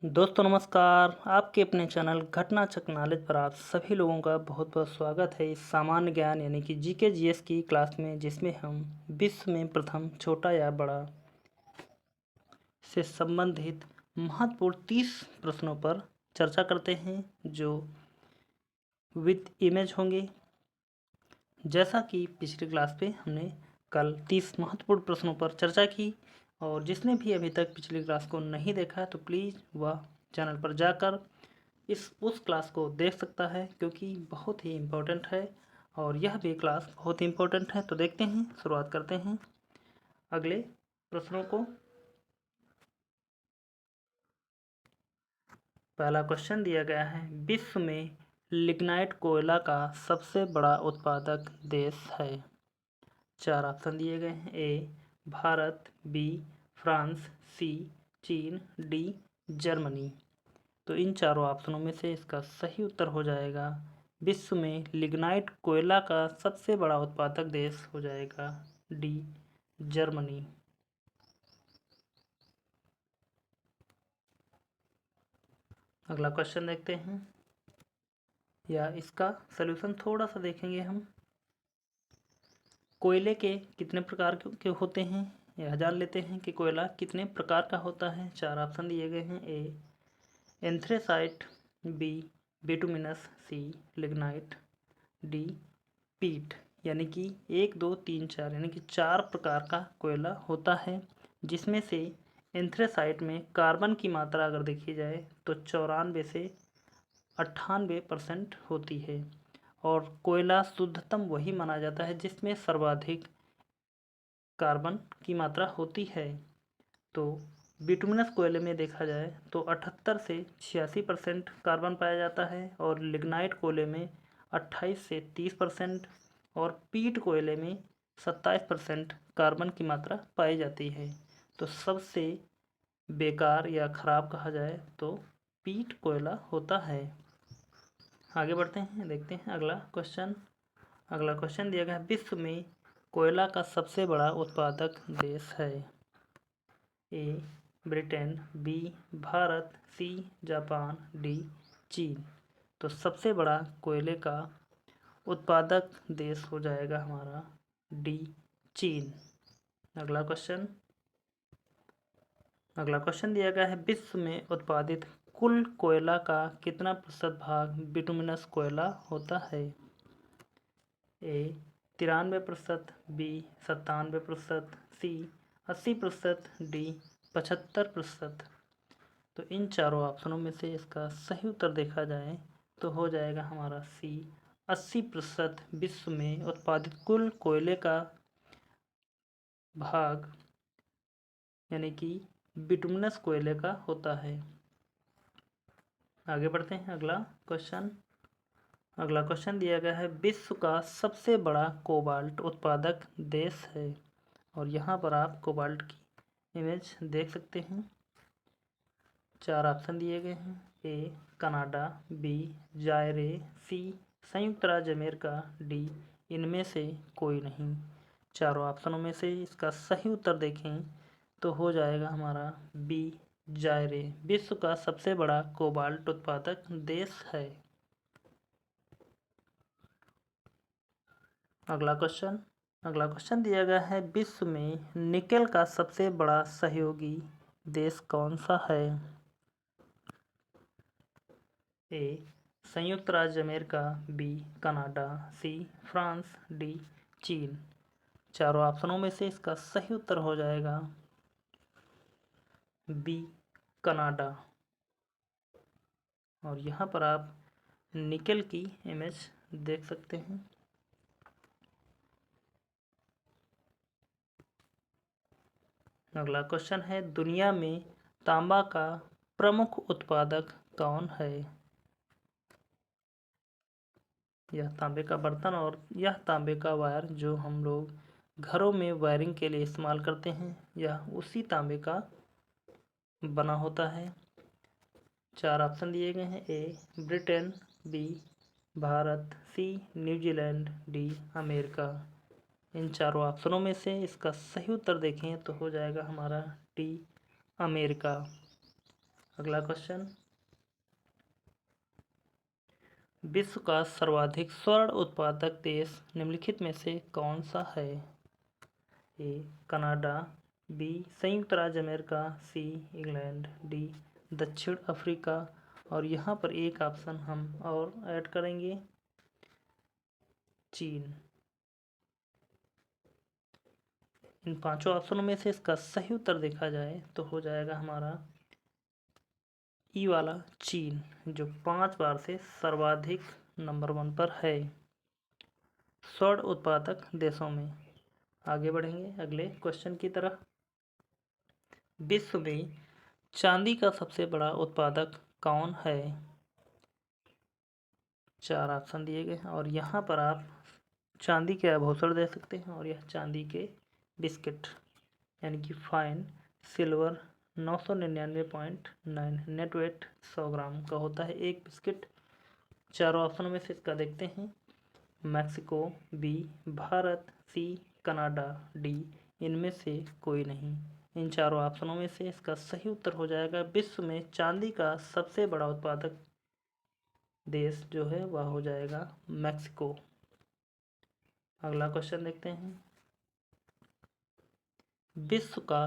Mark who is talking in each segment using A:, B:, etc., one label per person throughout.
A: दोस्तों नमस्कार। आपके अपने चैनल घटना चक नॉलेज पर आप सभी लोगों का बहुत बहुत स्वागत है इस सामान्य ज्ञान यानी कि जीके जीएस की क्लास में, जिसमें हम विश्व में प्रथम छोटा या बड़ा से संबंधित महत्वपूर्ण 30 प्रश्नों पर चर्चा करते हैं जो विद इमेज होंगे। जैसा कि पिछली क्लास पे हमने कल 30 महत्वपूर्ण प्रश्नों पर चर्चा की, और जिसने भी अभी तक पिछली क्लास को नहीं देखा तो प्लीज़ वह चैनल पर जाकर उस क्लास को देख सकता है, क्योंकि बहुत ही इम्पोर्टेंट है और यह भी क्लास बहुत ही इम्पोर्टेंट है। तो देखते हैं, शुरुआत करते हैं अगले प्रश्नों को। पहला क्वेश्चन दिया गया है, विश्व में लिग्नाइट कोयला का सबसे बड़ा उत्पादक देश है। 4 ऑप्शन दिए गए हैं। ए भारत, बी फ्रांस, सी चीन, डी जर्मनी। तो इन चारों ऑप्शनों में से इसका सही उत्तर हो जाएगा, विश्व में लिग्नाइट कोयला का सबसे बड़ा उत्पादक देश हो जाएगा डी जर्मनी। अगला क्वेश्चन देखते हैं, या इसका सलूशन थोड़ा सा देखेंगे हम। कोयले के कितने प्रकार के होते हैं, यह जान लेते हैं कि कोयला कितने प्रकार का होता है। 4 ऑप्शन दिए गए हैं। ए एंथ्रेसाइट, बी बिटुमिनस, सी लिग्नाइट, डी पीट। यानी कि 1 2 3 4 यानी कि 4 प्रकार का कोयला होता है, जिसमें से एंथ्रेसाइट में कार्बन की मात्रा अगर देखी जाए तो 94 से 98% होती है, और कोयला शुद्धतम वही माना जाता है जिसमें सर्वाधिक कार्बन की मात्रा होती है। तो बिटुमिनस कोयले में देखा जाए तो 78 से 86% कार्बन पाया जाता है, और लिग्नाइट कोयले में 28 से 30%, और पीट कोयले में 27% कार्बन की मात्रा पाई जाती है। तो सबसे बेकार या ख़राब कहा जाए तो पीट कोयला होता है। आगे बढ़ते हैं, देखते हैं अगला क्वेश्चन। अगला क्वेश्चन दिया गया है, विश्व में कोयला का सबसे बड़ा उत्पादक देश है। A Britain, B Bharat, C Japan, D चीन। तो सबसे बड़ा कोयले का उत्पादक देश हो जाएगा हमारा डी चीन। अगला क्वेश्चन दिया गया है, विश्व में उत्पादित कुल कोयला का कितना प्रतिशत भाग बिटुमिनस कोयला होता है। ए 93%, बी 97%, सी 80%, डी 75%। तो इन चारों ऑप्शनों में से इसका सही उत्तर देखा जाए तो हो जाएगा हमारा सी 80% विश्व में उत्पादित कुल कोयले का भाग यानी कि बिटुमिनस कोयले का होता है। आगे बढ़ते हैं, अगला क्वेश्चन दिया गया है, विश्व का सबसे बड़ा कोबाल्ट उत्पादक देश है। और यहाँ पर आप कोबाल्ट की इमेज देख सकते हैं। 4 ऑप्शन दिए गए हैं। ए कनाडा, बी जायरे, सी संयुक्त राज्य अमेरिका, डी इनमें से कोई नहीं। चारों ऑप्शनों में से इसका सही उत्तर देखें तो हो जाएगा हमारा बी जायरे विश्व का सबसे बड़ा कोबाल्ट उत्पादक देश है। अगला क्वेश्चन दिया गया है, विश्व में निकेल का सबसे बड़ा सहयोगी देश कौन सा है। ए संयुक्त राज्य America, B Canada, C France, D चीन। चारों ऑप्शनों में से इसका सही उत्तर हो जाएगा बी कनाडा। और यहाँ पर आप निकेल की इमेज देख सकते हैं। अगला क्वेश्चन है, दुनिया में तांबा का प्रमुख उत्पादक कौन है। यह तांबे का बर्तन और यह तांबे का वायर जो हम लोग घरों में वायरिंग के लिए इस्तेमाल करते हैं, यह उसी तांबे का बना होता है। 4 ऑप्शन दिए गए हैं। ए ब्रिटेन, बी भारत, सी न्यूजीलैंड, डी अमेरिका। इन चारों ऑप्शनों में से इसका सही उत्तर देखें तो हो जाएगा हमारा डी अमेरिका। अगला क्वेश्चन, विश्व का सर्वाधिक स्वर्ण उत्पादक देश निम्नलिखित में से कौन सा है? ए कनाडा, बी संयुक्त राज्य अमेरिका, सी इंग्लैंड, डी दक्षिण अफ्रीका। और यहाँ पर एक ऑप्शन हम और ऐड करेंगे, चीन। इन पांचों ऑप्शनों में से इसका सही उत्तर देखा जाए तो हो जाएगा हमारा ई वाला चीन, जो 5 बार से सर्वाधिक नंबर 1 पर है स्वर्ण उत्पादक देशों में। आगे बढ़ेंगे अगले क्वेश्चन की तरफ। विश्व में चांदी का सबसे बड़ा उत्पादक कौन है? 4 ऑप्शन दिए गए हैं और यहाँ पर आप चांदी के आभूषण दे सकते हैं और यह चांदी के बिस्किट यानी कि फाइन सिल्वर 999.9 नेट वेट 100 ग्राम का होता है एक बिस्किट। चारों ऑप्शनों में से इसका देखते हैं, Mexico, B Bharat, C Canada, D इनमें से कोई नहीं। इन चारों ऑप्शनों में से इसका सही उत्तर हो जाएगा विश्व में चांदी का सबसे बड़ा उत्पादक देश जो है वह हो जाएगा मैक्सिको। अगला क्वेश्चन देखते हैं, विश्व का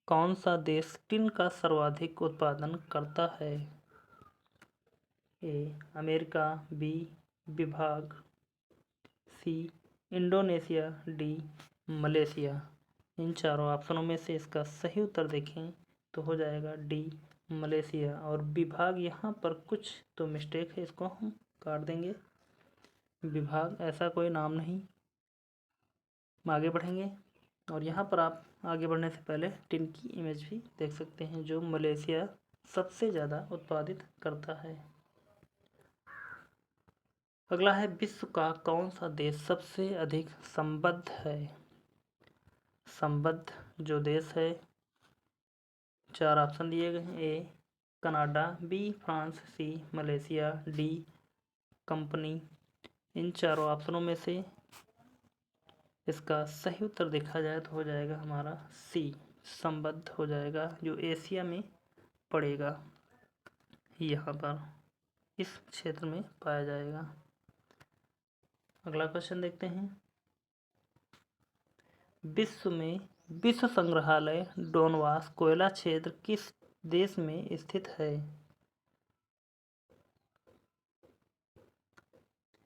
A: कौन सा देश टिन का सर्वाधिक उत्पादन करता है? ए अमेरिका, बी विभाग, सी इंडोनेशिया, डी मलेशिया। इन चारों ऑप्शनों में से इसका सही उत्तर देखें तो हो जाएगा डी मलेशिया। और विभाग यहाँ पर कुछ तो मिस्टेक है, इसको हम काट देंगे, विभाग ऐसा कोई नाम नहीं। आगे बढ़ेंगे और यहाँ पर आप आगे बढ़ने से पहले टिन की इमेज भी देख सकते हैं जो मलेशिया सबसे ज़्यादा उत्पादित करता है। अगला है, विश्व का कौन सा देश सबसे अधिक संबद्ध है? संबद्ध जो देश है, 4 ऑप्शन दिए गए हैं, A Canada, B France, C Malaysia, D company. इन चारों ऑप्शनों में से इसका सही उत्तर देखा जाए तो हो जाएगा हमारा सी संबद्ध हो जाएगा, जो एशिया में पड़ेगा, यहाँ पर इस क्षेत्र में पाया जाएगा। अगला क्वेश्चन देखते हैं, विश्व संग्रहालय डोनबास कोयला क्षेत्र किस देश में स्थित है?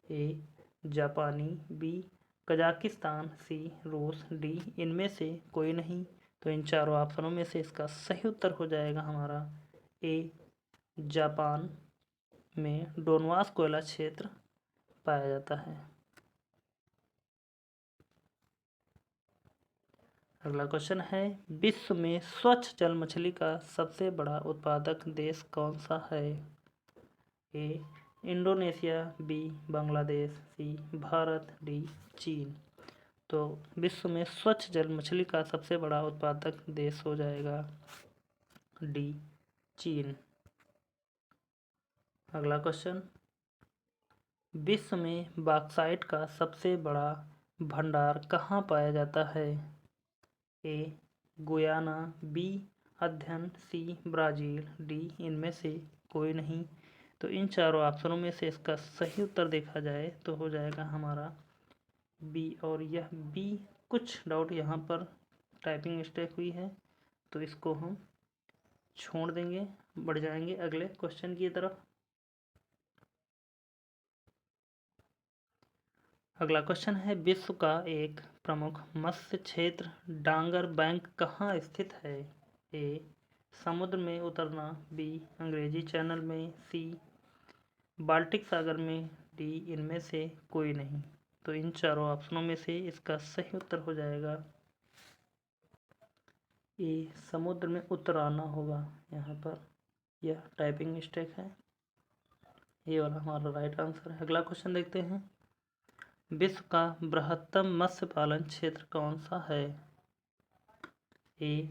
A: ए जापानी, बी कजाकिस्तान, सी रूस, डी इनमें से कोई नहीं। तो इन चारों ऑप्शनों में से इसका सही उत्तर हो जाएगा हमारा ए जापान में डोनबास कोयला क्षेत्र पाया जाता है। अगला क्वेश्चन है, विश्व में स्वच्छ जल मछली का सबसे बड़ा उत्पादक देश कौन सा है? ए इंडोनेशिया, बी बांग्लादेश, सी भारत, डी चीन। तो विश्व में स्वच्छ जल मछली का सबसे बड़ा उत्पादक देश हो जाएगा डी चीन। अगला क्वेश्चन, विश्व में बॉक्साइट का सबसे बड़ा भंडार कहाँ पाया जाता है? ए गुयाना, बी अध्ययन, सी ब्राज़ील, डी इनमें से कोई नहीं। तो इन चारों ऑप्शनों में से इसका सही उत्तर देखा जाए तो हो जाएगा हमारा बी। और यह बी कुछ डाउट यहाँ पर टाइपिंग मिस्टेक हुई है तो इसको हम छोड़ देंगे, बढ़ जाएंगे अगले क्वेश्चन की तरफ। अगला क्वेश्चन है, विश्व का एक प्रमुख मत्स्य क्षेत्र डांगर बैंक कहाँ स्थित है? ए समुद्र में उतरना, बी अंग्रेजी चैनल में, सी बाल्टिक सागर में, डी इनमें से कोई नहीं। तो इन चारों ऑप्शनों में से इसका सही उत्तर हो जाएगा ए समुद्र में उतराना होगा, यहाँ पर यह टाइपिंग मिस्टेक है, ये वाला हमारा राइट आंसर है। अगला क्वेश्चन देखते हैं, विश्व का बृहत्तम मत्स्य पालन क्षेत्र कौन सा है? A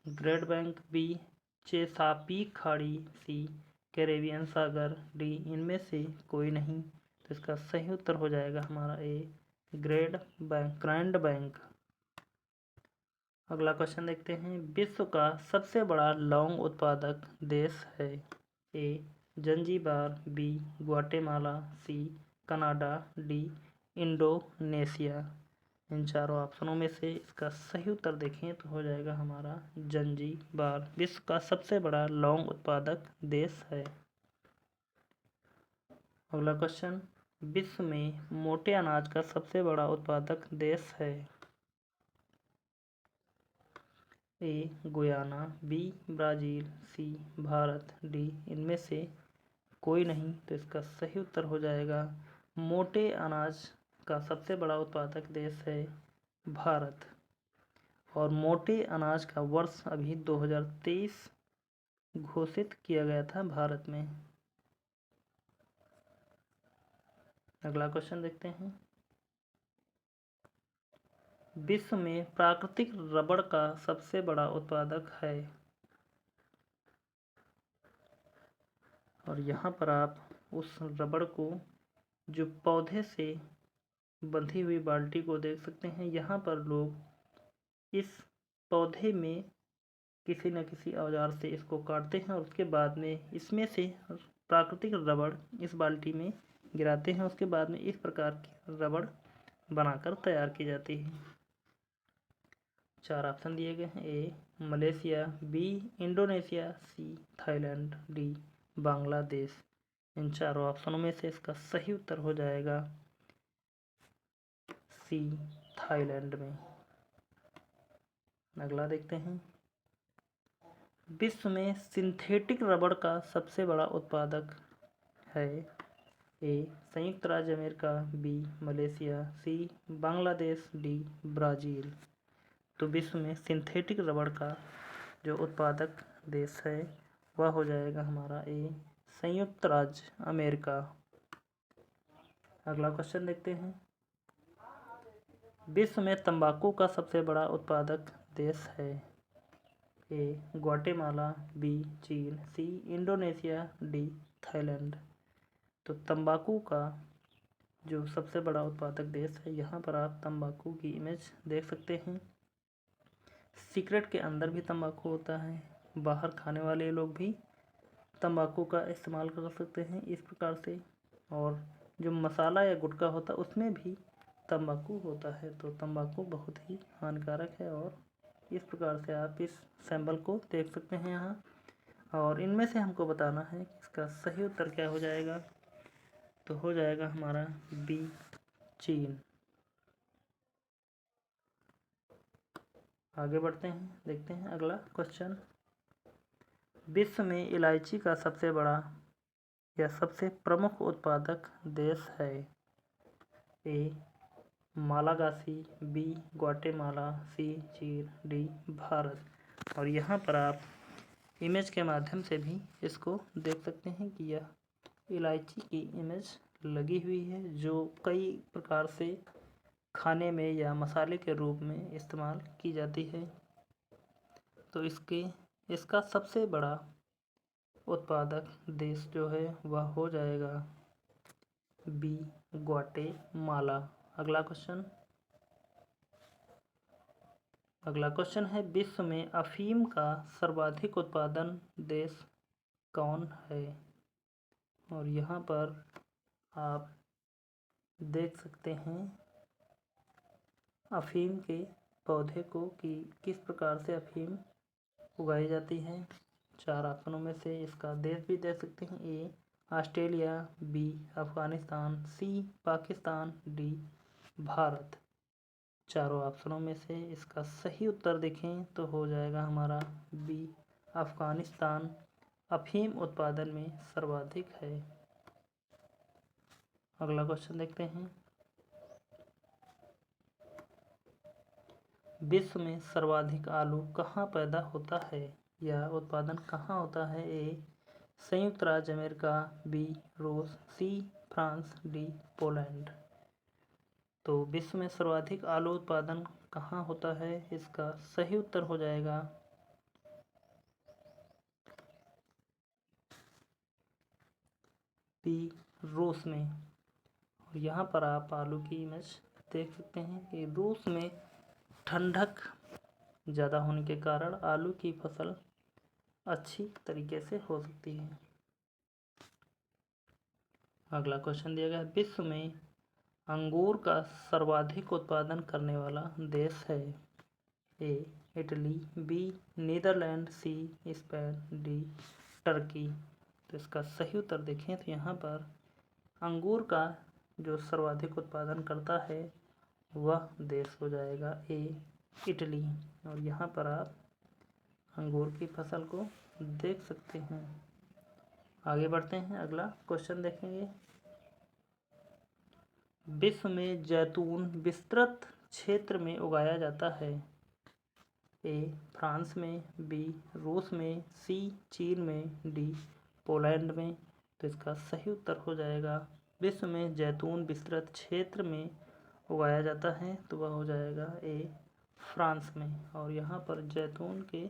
A: great bank, B Chesapeake खाड़ी, सी कैरेबियन सागर, डी इनमें से कोई नहीं। तो इसका सही उत्तर हो जाएगा हमारा ए ग्रेट बैंक, ग्रैंड बैंक। अगला क्वेश्चन देखते हैं। विश्व का सबसे बड़ा लौंग उत्पादक देश है। A Zanzibar, B Guatemala, C Canada, D Indonesia. इन चारों ऑप्शनों में से इसका सही उत्तर देखें तो हो जाएगा हमारा जंजीबार। विश्व का सबसे बड़ा लौंग उत्पादक देश है। अगला क्वेश्चन, विश्व में मोटे अनाज का सबसे बड़ा उत्पादक देश है। ए गुयाना, बी ब्राज़ील, सी भारत, डी इनमें से कोई नहीं। तो इसका सही उत्तर हो जाएगा मोटे अनाज का सबसे बड़ा उत्पादक देश है भारत। और मोटे अनाज का वर्ष अभी 2023 घोषित किया गया था भारत में। अगला क्वेश्चन देखते हैं। विश्व में प्राकृतिक रबड़ का सबसे बड़ा उत्पादक है। और यहाँ पर आप उस रबड़ को, जो पौधे से बंधी हुई बाल्टी को देख सकते हैं। यहाँ पर लोग इस पौधे में किसी न किसी औजार से इसको काटते हैं और उसके बाद में इसमें से प्राकृतिक रबड़ इस बाल्टी में गिराते हैं। उसके बाद में इस प्रकार की रबड़ बनाकर तैयार की जाती है। चार ऑप्शन दिए गए हैं। A Malaysia, B Indonesia, C Thailand, D Bangladesh. इन चारों ऑप्शनों में से इसका सही उत्तर हो जाएगा सी थाईलैंड में। अगला देखते हैं। विश्व में सिंथेटिक रबड़ का सबसे बड़ा उत्पादक है। ए संयुक्त राज्य अमेरिका, बी मलेशिया, सी बांग्लादेश, डी ब्राज़ील। तो विश्व में सिंथेटिक रबड़ का जो उत्पादक देश है वह हो जाएगा हमारा ए संयुक्त राज्य अमेरिका। अगला क्वेश्चन देखते हैं। विश्व में तंबाकू का सबसे बड़ा उत्पादक देश है। ए ग्वाटेमाला, बी चीन, सी इंडोनेशिया, डी थाईलैंड। तो तंबाकू का जो सबसे बड़ा उत्पादक देश है, यहाँ पर आप तंबाकू की इमेज देख सकते हैं। सिगरेट के अंदर भी तंबाकू होता है। बाहर खाने वाले लोग भी तंबाकू का इस्तेमाल कर सकते हैं इस प्रकार से। और जो मसाला या गुटखा होता है उसमें भी तंबाकू होता है। तो तंबाकू बहुत ही हानिकारक है। और इस प्रकार से आप इस सैंपल को देख सकते हैं यहाँ। और इनमें से हमको बताना है कि इसका सही उत्तर क्या हो जाएगा। तो हो जाएगा हमारा बी चीन। आगे बढ़ते हैं, देखते हैं अगला क्वेश्चन। विश्व में इलायची का सबसे बड़ा या सबसे प्रमुख उत्पादक देश है। ए मालागासी, बी ग्वाटेमाला, सी चीन, डी भारत। और यहाँ पर आप इमेज के माध्यम से भी इसको देख सकते हैं कि यह इलायची की इमेज लगी हुई है, जो कई प्रकार से खाने में या मसाले के रूप में इस्तेमाल की जाती है। तो इसका सबसे बड़ा उत्पादक देश जो है वह हो जाएगा बी ग्वाटेमाला। अगला क्वेश्चन है। विश्व में अफीम का सर्वाधिक उत्पादन देश कौन है। और यहाँ पर आप देख सकते हैं अफीम के पौधे को कि किस प्रकार से अफीम उगाई जाती है। चार ऑप्शनों में से इसका देश भी देख सकते हैं। A Australia, B Afghanistan, C Pakistan, D Bharat. चारों ऑप्शनों में से इसका सही उत्तर देखें तो हो जाएगा हमारा बी अफ़गानिस्तान अफीम उत्पादन में सर्वाधिक है। अगला क्वेश्चन देखते हैं। विश्व में सर्वाधिक आलू कहाँ पैदा होता है या उत्पादन कहाँ होता है। ए संयुक्त राज्य अमेरिका, बी रूस, सी फ्रांस, डी पोलैंड। तो विश्व में सर्वाधिक आलू उत्पादन कहाँ होता है, इसका सही उत्तर हो जाएगा बी रूस में। और यहाँ पर आप आलू की इमेज देख सकते हैं कि रूस में ठंडक ज़्यादा होने के कारण आलू की फसल अच्छी तरीके से हो सकती है। अगला क्वेश्चन दिया गया है, विश्व में अंगूर का सर्वाधिक उत्पादन करने वाला देश है। A Italy, B Netherland, C Spain, D Turkey. तो इसका सही उत्तर देखें तो यहाँ पर अंगूर का जो सर्वाधिक उत्पादन करता है वह देश हो जाएगा ए इटली। और यहाँ पर आप अंगूर की फसल को देख सकते हैं। आगे बढ़ते हैं, अगला क्वेश्चन देखेंगे। विश्व में जैतून विस्तृत क्षेत्र में उगाया जाता है। ए फ्रांस में, बी रूस में, सी चीन में, डी पोलैंड में। तो इसका सही उत्तर हो जाएगा विश्व में जैतून विस्तृत क्षेत्र में उगाया जाता है तो वह हो जाएगा ए फ्रांस में। और यहाँ पर जैतून के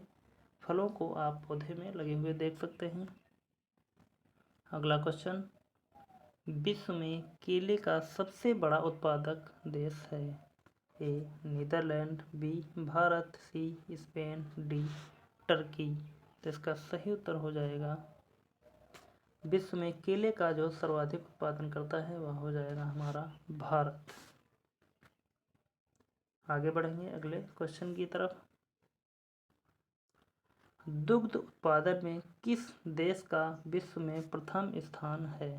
A: फलों को आप पौधे में लगे हुए देख सकते हैं। अगला क्वेश्चन, विश्व में केले का सबसे बड़ा उत्पादक देश है। A Netherlands, B Bharat, C Spain, D Turkey. तो इसका सही उत्तर हो जाएगा विश्व में केले का जो सर्वाधिक उत्पादन करता है वह हो जाएगा हमारा भारत। आगे बढ़ेंगे अगले क्वेश्चन की तरफ। दुग्ध उत्पादन में किस देश का विश्व में प्रथम स्थान है।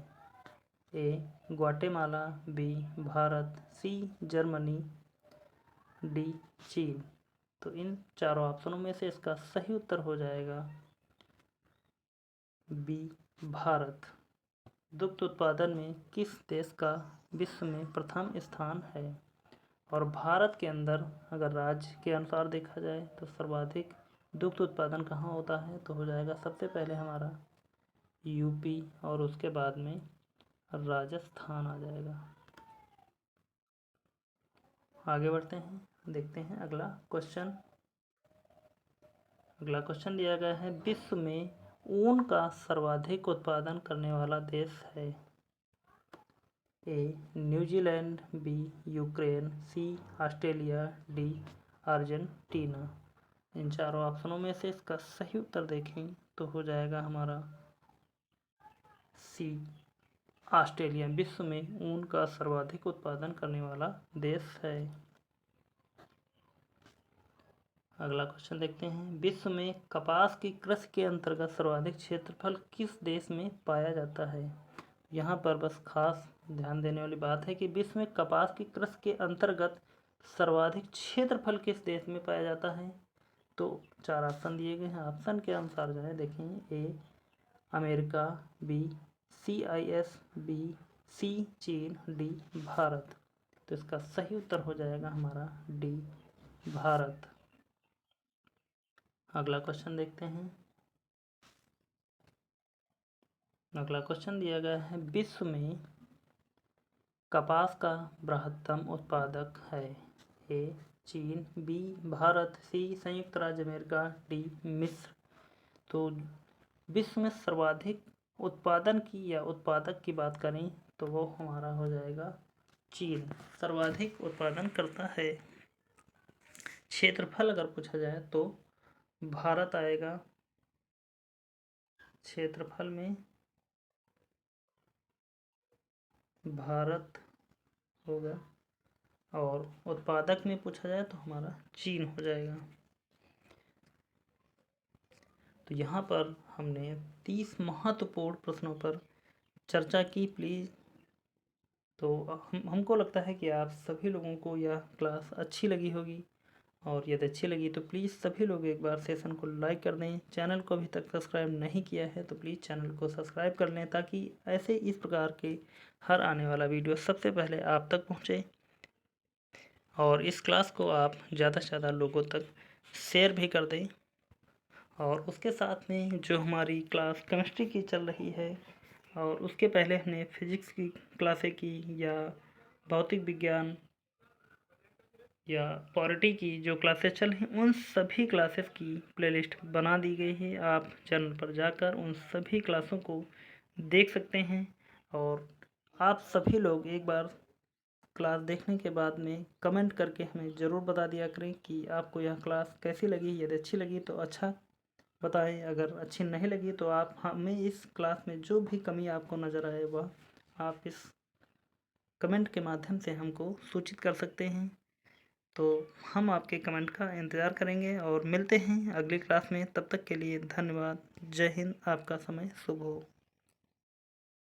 A: A Guatemala, B Bharat, C Germany, D चीन। तो इन चारों ऑप्शनों में से इसका सही उत्तर हो जाएगा बी भारत। दुग्ध उत्पादन में किस देश का विश्व में प्रथम स्थान है। और भारत के अंदर अगर राज्य के अनुसार देखा जाए तो सर्वाधिक दुग्ध उत्पादन कहाँ होता है तो हो जाएगा सबसे पहले हमारा यूपी और उसके बाद में राजस्थान आ जाएगा। आगे बढ़ते हैं, देखते हैं अगला क्वेश्चन। अगला क्वेश्चन दिया गया है, विश्व में ऊन का सर्वाधिक उत्पादन करने वाला देश है। ए न्यूजीलैंड, बी यूक्रेन, सी ऑस्ट्रेलिया, डी अर्जेंटीना। इन चारों ऑप्शनों में से इसका सही उत्तर देखें तो हो जाएगा हमारा सी ऑस्ट्रेलिया। विश्व में ऊन का सर्वाधिक उत्पादन करने वाला देश है। अगला क्वेश्चन देखते हैं, विश्व में कपास की कृषि के अंतर्गत सर्वाधिक क्षेत्रफल किस देश में पाया जाता है। यहाँ पर बस खास ध्यान देने वाली बात है कि विश्व में कपास की कृषि के अंतर्गत सर्वाधिक क्षेत्रफल किस देश में पाया जाता है। तो चार ऑप्शन दिए गए हैं, ऑप्शन के अनुसार जो है देखें। A America, B CIS, B C चीन, डी भारत। तो इसका सही उत्तर हो जाएगा हमारा डी भारत। अगला क्वेश्चन देखते हैं। अगला क्वेश्चन दिया गया है, विश्व में कपास का बृहत्तम उत्पादक है। ए चीन, बी भारत, सी संयुक्त राज्य अमेरिका, डी मिस्र। तो विश्व में सर्वाधिक उत्पादन की या उत्पादक की बात करें तो वो हमारा हो जाएगा चीन। सर्वाधिक उत्पादन करता है। क्षेत्रफल अगर पूछा जाए तो भारत आएगा क्षेत्रफल में, भारत होगा। और उत्पादक में पूछा जाए तो हमारा चीन हो जाएगा। तो यहाँ पर हमने 30 महत्वपूर्ण प्रश्नों पर चर्चा की। प्लीज़ तो हमको लगता है कि आप सभी लोगों को यह क्लास अच्छी लगी होगी। और यदि अच्छी लगी तो प्लीज़ सभी लोग एक बार सेशन को लाइक कर दें। चैनल को अभी तक सब्सक्राइब नहीं किया है तो प्लीज़ चैनल को सब्सक्राइब कर लें ताकि ऐसे इस प्रकार के हर आने वाला वीडियो सबसे पहले आप तक पहुँचे। और इस क्लास को आप ज़्यादा से ज़्यादा लोगों तक शेयर भी कर दें। और उसके साथ में जो हमारी क्लास केमिस्ट्री की चल रही है और उसके पहले हमने फिजिक्स की क्लासें की या भौतिक विज्ञान या पॉलिटी की जो क्लासेस चल रही उन सभी क्लासेस की प्लेलिस्ट बना दी गई है। आप चैनल पर जाकर उन सभी क्लासों को देख सकते हैं। और आप सभी लोग एक बार क्लास देखने के बाद में कमेंट करके हमें ज़रूर बता दिया करें कि आपको यह क्लास कैसी लगी। यदि अच्छी लगी तो अच्छा बताएं, अगर अच्छी नहीं लगी तो आप हमें इस क्लास में जो भी कमी आपको नज़र आए वह आप इस कमेंट के माध्यम से हमको सूचित कर सकते हैं। तो हम आपके कमेंट का इंतज़ार करेंगे और मिलते हैं अगली क्लास में। तब तक के लिए धन्यवाद। जय हिंद। आपका समय शुभ हो।